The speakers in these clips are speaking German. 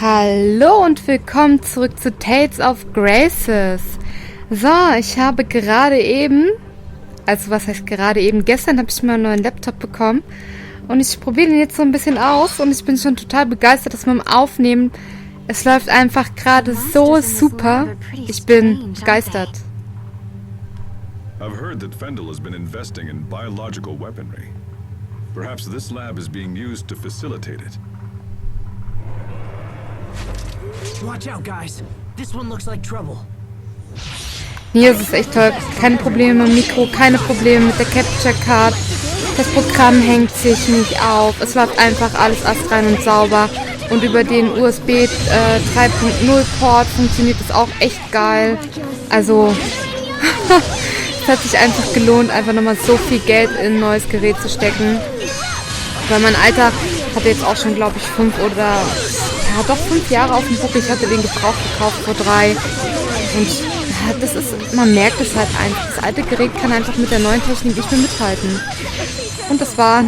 Hallo und willkommen zurück zu Tales of Graces. So, ich habe gerade eben, also was heißt gerade eben, gestern habe ich mir einen neuen Laptop bekommen und ich probiere den jetzt so ein bisschen aus und ich bin schon total begeistert, dass wir Aufnehmen. Es läuft einfach gerade so super. Ich bin begeistert. I've heard that Fendel has been investing in biological weaponry. Perhaps this lab is being used to facilitate it. Watch out, guys. This one looks like trouble. Hier ist es echt toll. Keine Probleme mit dem Mikro, keine Probleme mit der Capture Card. Das Programm hängt sich nicht auf. Es läuft einfach alles astrein und sauber. Und über den USB 3.0 Port funktioniert es auch echt geil. Also, es hat sich einfach gelohnt, einfach nochmal so viel Geld in ein neues Gerät zu stecken. Weil mein Alter hatte jetzt auch schon, glaube ich, 5 Jahre auf dem Buckel. Ich hatte den gebraucht gekauft vor 3. Und ja, das ist, man merkt es halt einfach. Das alte Gerät kann einfach mit der neuen Technik nicht mehr mithalten. Und das war,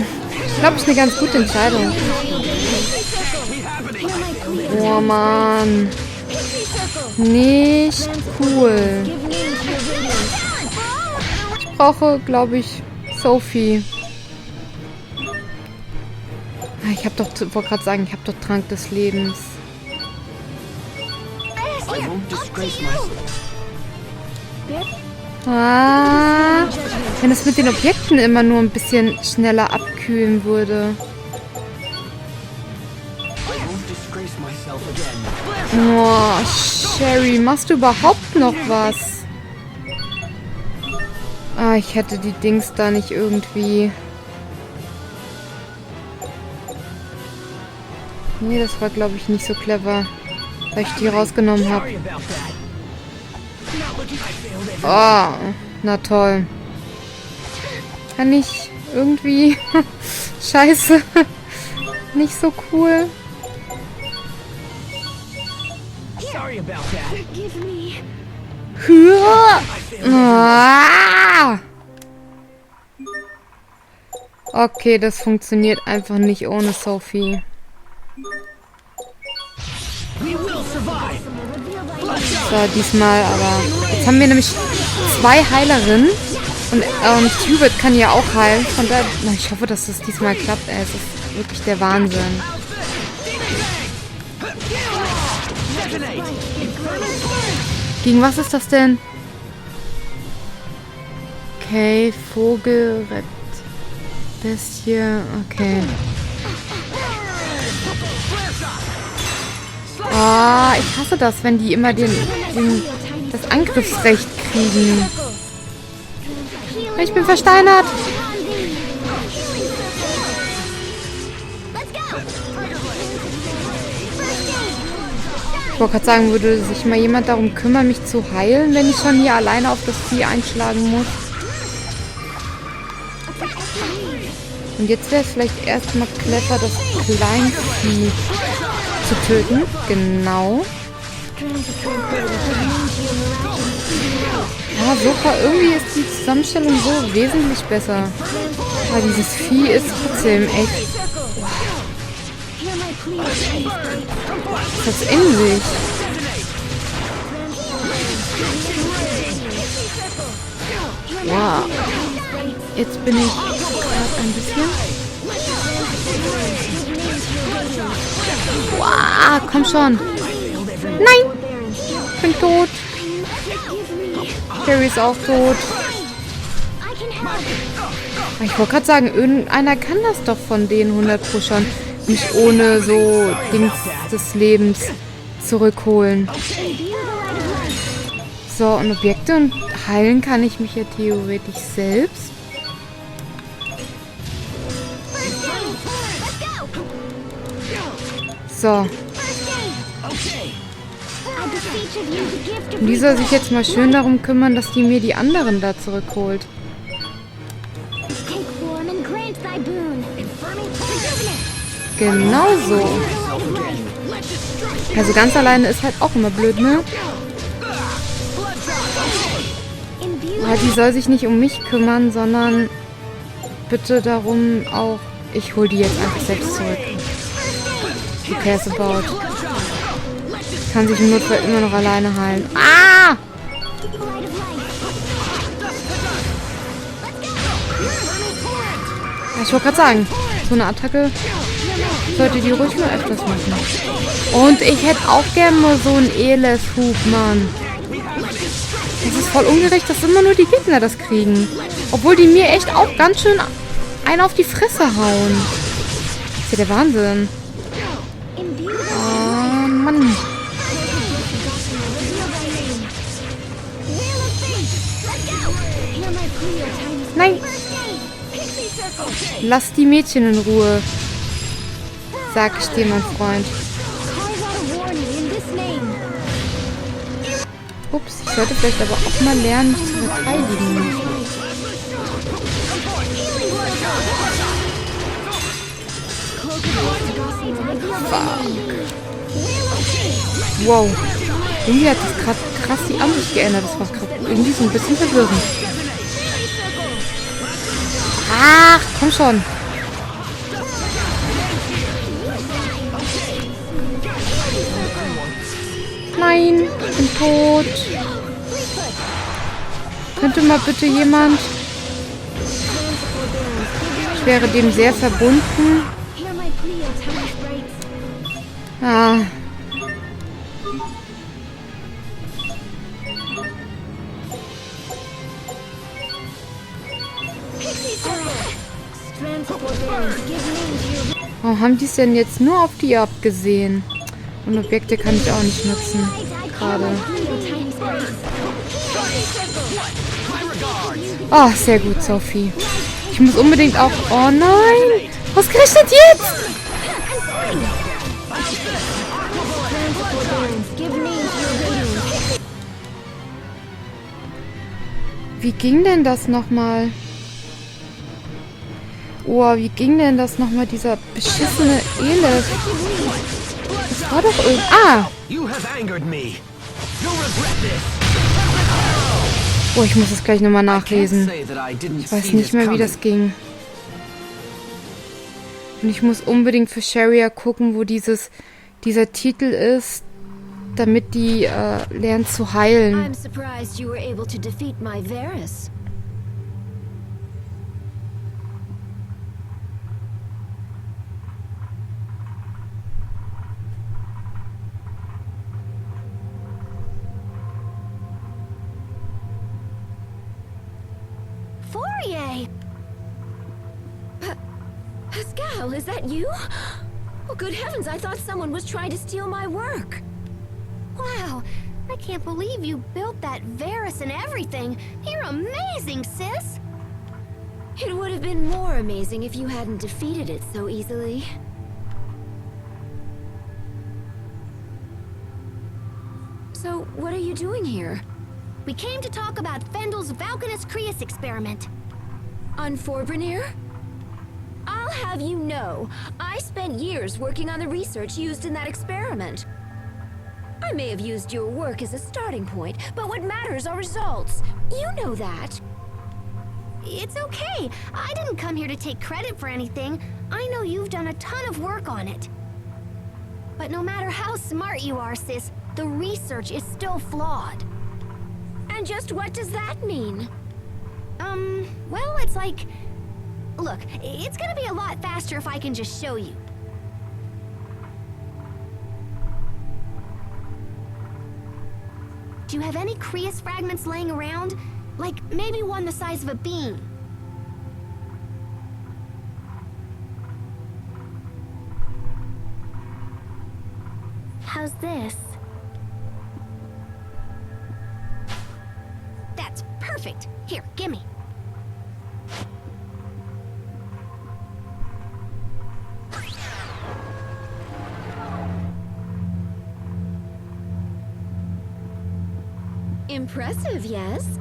glaube ich, eine ganz gute Entscheidung. Oh Mann. Nicht cool. Ich brauche, glaube ich, Sophie. Ich wollte gerade sagen, ich habe doch Trank des Lebens. Wenn es mit den Objekten immer nur ein bisschen schneller abkühlen würde. Oh, Sherry, machst du überhaupt noch was? Ich hätte die Dings da nicht irgendwie... Nee, das war, glaube ich, nicht so clever, weil ich die rausgenommen habe. Oh, na toll. Kann ich irgendwie... Scheiße. Nicht so cool. Okay, das funktioniert einfach nicht ohne Sophie. So, diesmal aber... Jetzt haben wir nämlich 2 Heilerinnen und Hubert kann ja auch heilen. Von daher, ich hoffe, dass das diesmal klappt. Es ist wirklich der Wahnsinn. Gegen was ist das denn? Okay, Vogel, Bestie, okay. Ich hasse das, wenn die immer das Angriffsrecht kriegen. Ich bin versteinert. Ich wollte gerade sagen, würde sich mal jemand darum kümmern, mich zu heilen, wenn ich schon hier alleine auf das Vieh einschlagen muss. Und jetzt wäre es vielleicht erstmal clever, das Kleinvieh zu töten. Genau. Ja, super. Irgendwie ist die Zusammenstellung so wesentlich besser. Aber dieses Vieh ist trotzdem echt... Was in sich? Wow. Jetzt bin ich gerade ein bisschen... Wow, komm schon. Nein! Ich bin tot. Carrie ist auch tot. Ich wollte gerade sagen, irgendeiner kann das doch von den 100 Pushern. Nicht ohne so Dings des Lebens zurückholen. So, und Objekte und heilen kann ich mich ja theoretisch selbst. So. Und die soll sich jetzt mal schön darum kümmern, dass die mir die anderen da zurückholt. Genau so. Also ganz alleine ist halt auch immer blöd, ne? Aber die soll sich nicht um mich kümmern, sondern bitte darum auch... Ich hole die jetzt einfach selbst zurück. Who cares about? Kann sich im Notfall immer noch alleine heilen. Ah! Ja, ich wollte gerade sagen, so eine Attacke sollte die ruhig mal öfters machen. Und ich hätte auch gerne mal so einen Eles-Hub, Mann. Das ist voll ungerecht, dass immer nur die Gegner das kriegen. Obwohl die mir echt auch ganz schön einen auf die Fresse hauen. Das ist ja der Wahnsinn. Oh, Mann. Nein. Lass die Mädchen in Ruhe. Sag ich dir, mein Freund. Ups, ich sollte vielleicht aber auch mal lernen, mich zu verteidigen. Fuck. Wow. Irgendwie hat das gerade krass die Ansicht geändert. Das war gerade irgendwie so ein bisschen verwirrend. Ach, komm schon. Nein, ich bin tot. Könnte mal bitte jemand... Ich wäre dem sehr verbunden. Ah. Warum haben die es denn jetzt nur auf die abgesehen? Und Objekte kann ich auch nicht nutzen. Gerade. Oh, sehr gut, Sophie. Ich muss unbedingt auch... Oh nein! Was gerechnet jetzt? Wie ging denn das nochmal? Oh, wie ging denn das nochmal, dieser beschissene Eles? Das war doch irgendwie... Ah! Oh, ich muss das gleich nochmal nachlesen. Ich weiß nicht mehr, wie das ging. Und ich muss unbedingt für Sharia gucken, wo dieser Titel ist, damit die lernt zu heilen. I'm surprised you were able to defeat my Varus. Pascal, is that you? Oh, good heavens, I thought someone was trying to steal my work. Wow, I can't believe you built that Varus and everything. You're amazing, sis. It would have been more amazing if you hadn't defeated it so easily. So, what are you doing here? We came to talk about Fendel's Valkanus Creus experiment. On Forbrenir? I'll have you know, I spent years working on the research used in that experiment. I may have used your work as a starting point, but what matters are results. You know that. It's okay. I didn't come here to take credit for anything. I know you've done a ton of work on it. But no matter how smart you are, sis, the research is still flawed. And just what does that mean? Well, it's like... Look, it's gonna be a lot faster if I can just show you. Do you have any Creus fragments laying around? Like, maybe one the size of a bean? How's this? That's perfect. Here, gimme. Impressive, yes?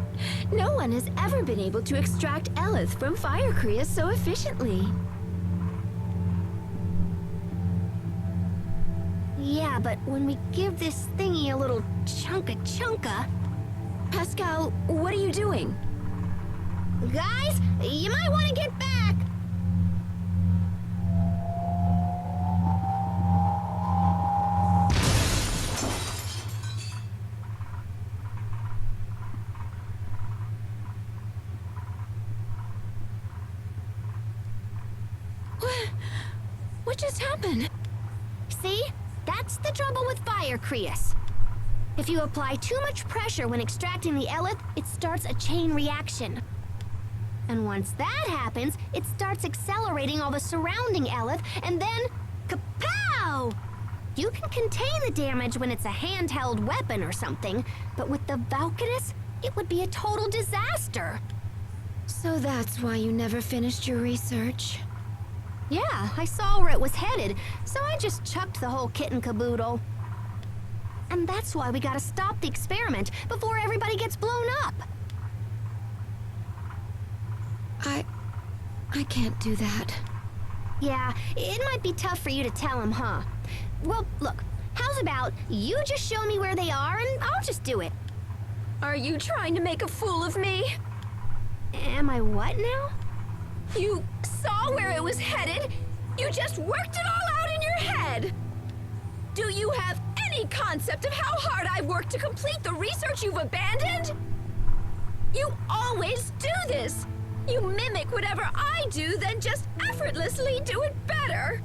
No one has ever been able to extract Elith from fire Creus so efficiently. Yeah, but when we give this thingy a little chunka... Pascal, what are you doing? Guys, you might want to get back! What just happened? See? That's the trouble with fire, Creus. If you apply too much pressure when extracting the eleth, it starts a chain reaction. And once that happens, it starts accelerating all the surrounding eleth, and then... kapow! You can contain the damage when it's a handheld weapon or something, but with the Valkanus, it would be a total disaster. So that's why you never finished your research. Yeah, I saw where it was headed, so I just chucked the whole kit and caboodle. And that's why we gotta stop the experiment before everybody gets blown up. I can't do that. Yeah, it might be tough for you to tell him, huh? Well, look, how's about you just show me where they are and I'll just do it. Are you trying to make a fool of me? Am I what now? You saw where it was headed? You just worked it all out in your head! Do you have any concept of how hard I've worked to complete the research you've abandoned? You always do this! You mimic whatever I do, then just effortlessly do it better!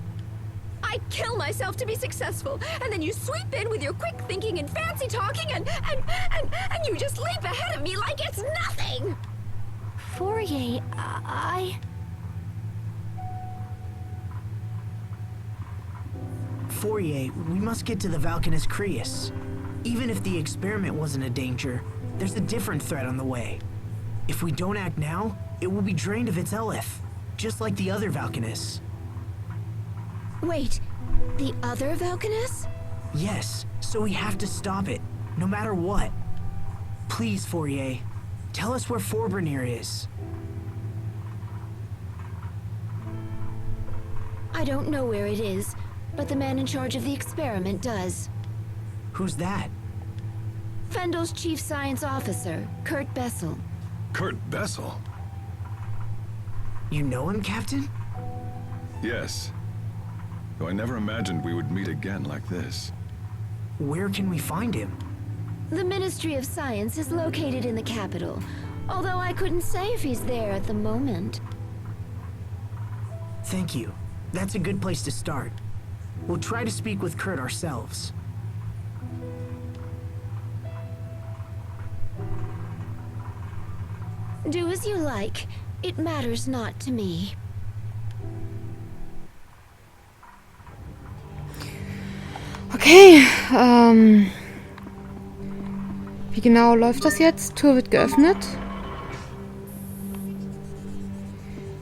I kill myself to be successful, and then you sweep in with your quick thinking and fancy talking, and you just leap ahead of me like it's nothing! Fourier, Fourier, we must get to the Valkanus Creus. Even if the experiment wasn't a danger, there's a different threat on the way. If we don't act now, it will be drained of its eleth, just like the other Valkanus. Wait, the other Valkanus? Yes, so we have to stop it, no matter what. Please, Fourier, tell us where Forbrenir is. I don't know where it is, but the man in charge of the experiment does. Who's that? Fendel's chief science officer, Kurt Bessel. Kurt Bessel? You know him, Captain? Yes. Though I never imagined we would meet again like this. Where can we find him? The Ministry of Science is located in the capital, although I couldn't say if he's there at the moment. Thank you. That's a good place to start. We'll try to speak with Kurt ourselves. Do as you like. It matters not to me. Okay, wie genau läuft das jetzt? Tür wird geöffnet.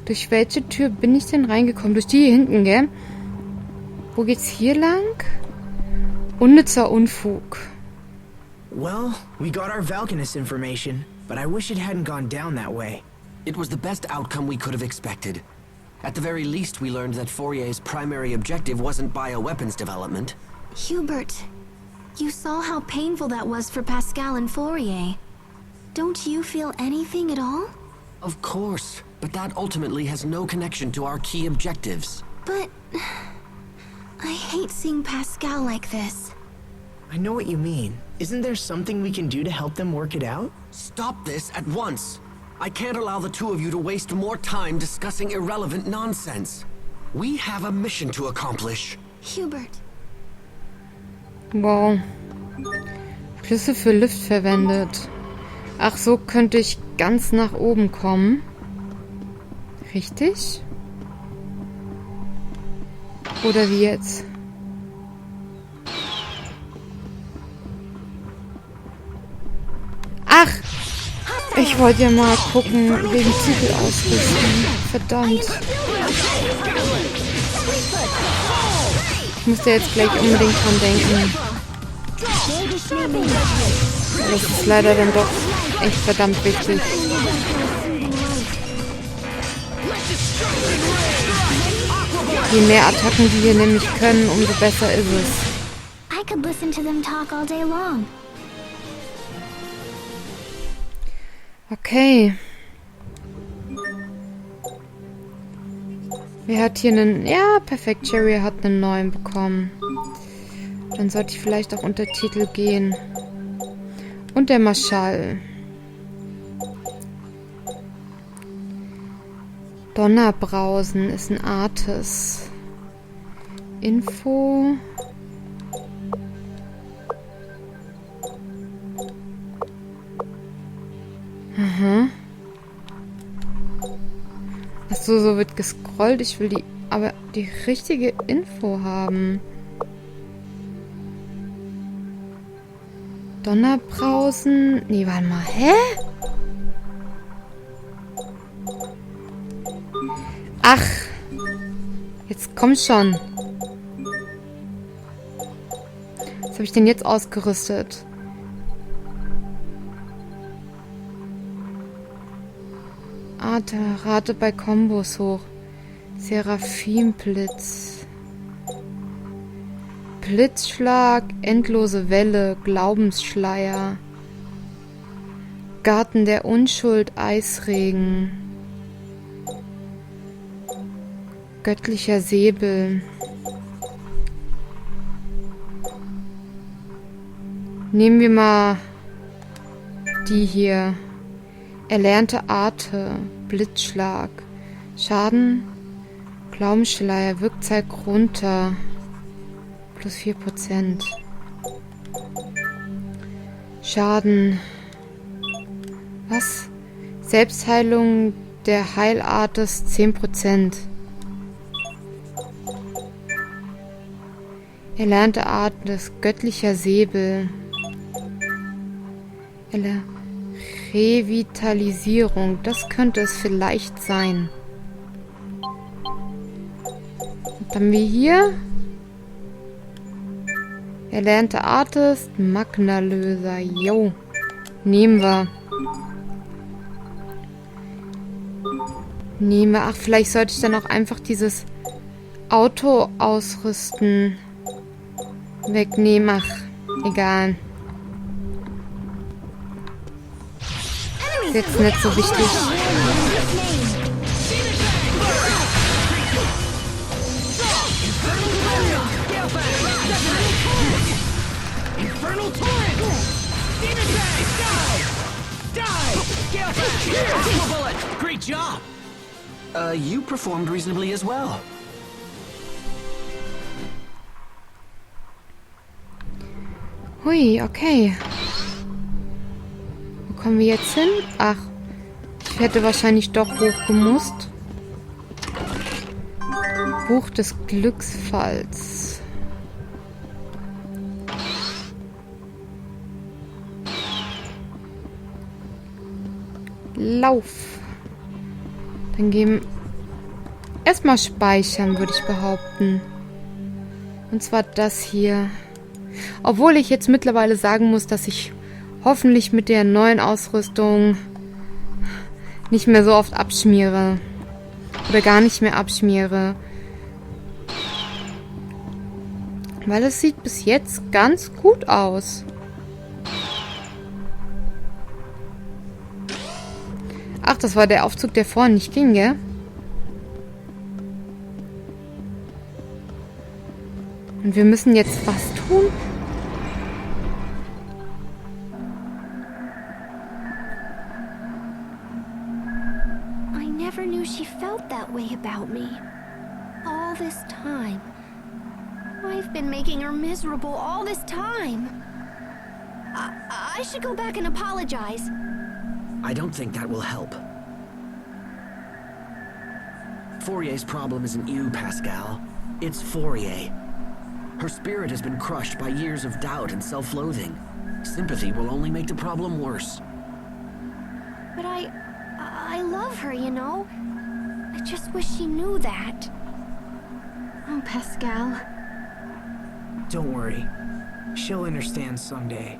Durch welche Tür bin ich denn reingekommen? Durch die hier hinten, gell? Wo geht's hier lang? Unnützer Unfug. Well, we got our Valkanus information, but I wish it hadn't gone down that way. It was the best outcome we could have expected. At the very least, we learned that Fourier's primary objective wasn't bioweapons development. Hubert, you saw how painful that was for Pascal and Fourier. Don't you feel anything at all? Of course, but that ultimately has no connection to our key objectives. But... I hate seeing Pascal like this. I know what you mean. Isn't there something we can do to help them work it out? Stop this at once! I can't allow the two of you to waste more time discussing irrelevant nonsense. We have a mission to accomplish. Hubert. Wow. Schlüssel für Lift verwendet. Ach, so könnte ich ganz nach oben kommen. Richtig? Oder wie jetzt? Ach! Ich wollte ja mal gucken, wegen Titel ausrüsten. Verdammt. Ich musste jetzt gleich unbedingt dran denken. Das ist leider dann doch echt verdammt wichtig. Je mehr Attacken die wir nämlich können, umso besser ist es. I could listen to them talk all day long. Okay. Wer hat hier einen... Ja, perfekt. Jerry hat einen neuen bekommen. Dann sollte ich vielleicht auch unter Titel gehen. Und der Marschall. Donnerbrausen ist ein Artes. Info. Aha. Achso, so wird gescrollt. Ich will aber die richtige Info haben. Donnerbrausen. Nee, warte mal. Hä? Ach. Jetzt komm schon. Was habe ich denn jetzt ausgerüstet? Rate bei Kombos hoch. Seraphimblitz. Blitzschlag, endlose Welle, Glaubensschleier. Garten der Unschuld, Eisregen. Göttlicher Säbel. Nehmen wir mal die hier. Erlernte Harte, Blitzschlag. Schaden, Glaubensschleier, Wirkzeit runter. Plus 4%. Schaden. Was? Selbstheilung der Heilartes 10%. Erlernte Art des göttlicher Säbel. Revitalisierung. Das könnte es vielleicht sein. Und dann haben wir hier erlernte Artist, Magnalöser. Jo. Nehmen wir. Ach, vielleicht sollte ich dann auch einfach dieses Auto ausrüsten. Wegnehmen. Ach, egal. Ist jetzt nicht so wichtig. Great job! You performed reasonably as well. Hui, okay. Wo kommen wir jetzt hin? Ach, ich hätte wahrscheinlich doch hochgemusst. Buch des Glücksfalls. Lauf. Dann gehen... Erstmal speichern, würde ich behaupten. Und zwar das hier. Obwohl ich jetzt mittlerweile sagen muss, dass ich hoffentlich mit der neuen Ausrüstung nicht mehr so oft abschmiere. Oder gar nicht mehr abschmiere. Weil es sieht bis jetzt ganz gut aus. Ach, das war der Aufzug, der vorhin nicht ging, gell? Und wir müssen jetzt was tun? I never knew she felt that way about me. All this time. I've been making her miserable all this time. I should go back and apologize. I don't think that will help. Fourier's problem isn't you, Pascal. It's Fourier. Her spirit has been crushed by years of doubt and self-loathing. Sympathy will only make the problem worse. But I love her, you know. I just wish she knew that. Oh, Pascal. Don't worry. She'll understand someday.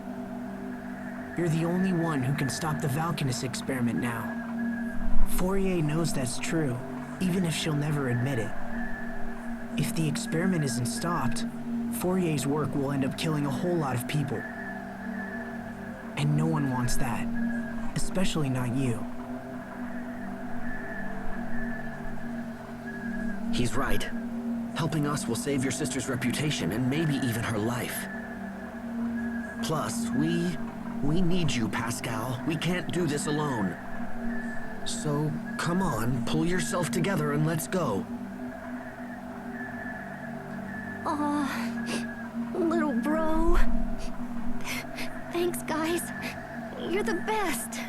You're the only one who can stop the Valkanus experiment now. Fourier knows that's true, even if she'll never admit it. If the experiment isn't stopped, Fourier's work will end up killing a whole lot of people. And no one wants that. Especially not you. He's right. Helping us will save your sister's reputation and maybe even her life. Plus, we need you, Pascal. We can't do this alone. So, come on, pull yourself together and let's go. Aw, little bro. Thanks, guys. You're the best.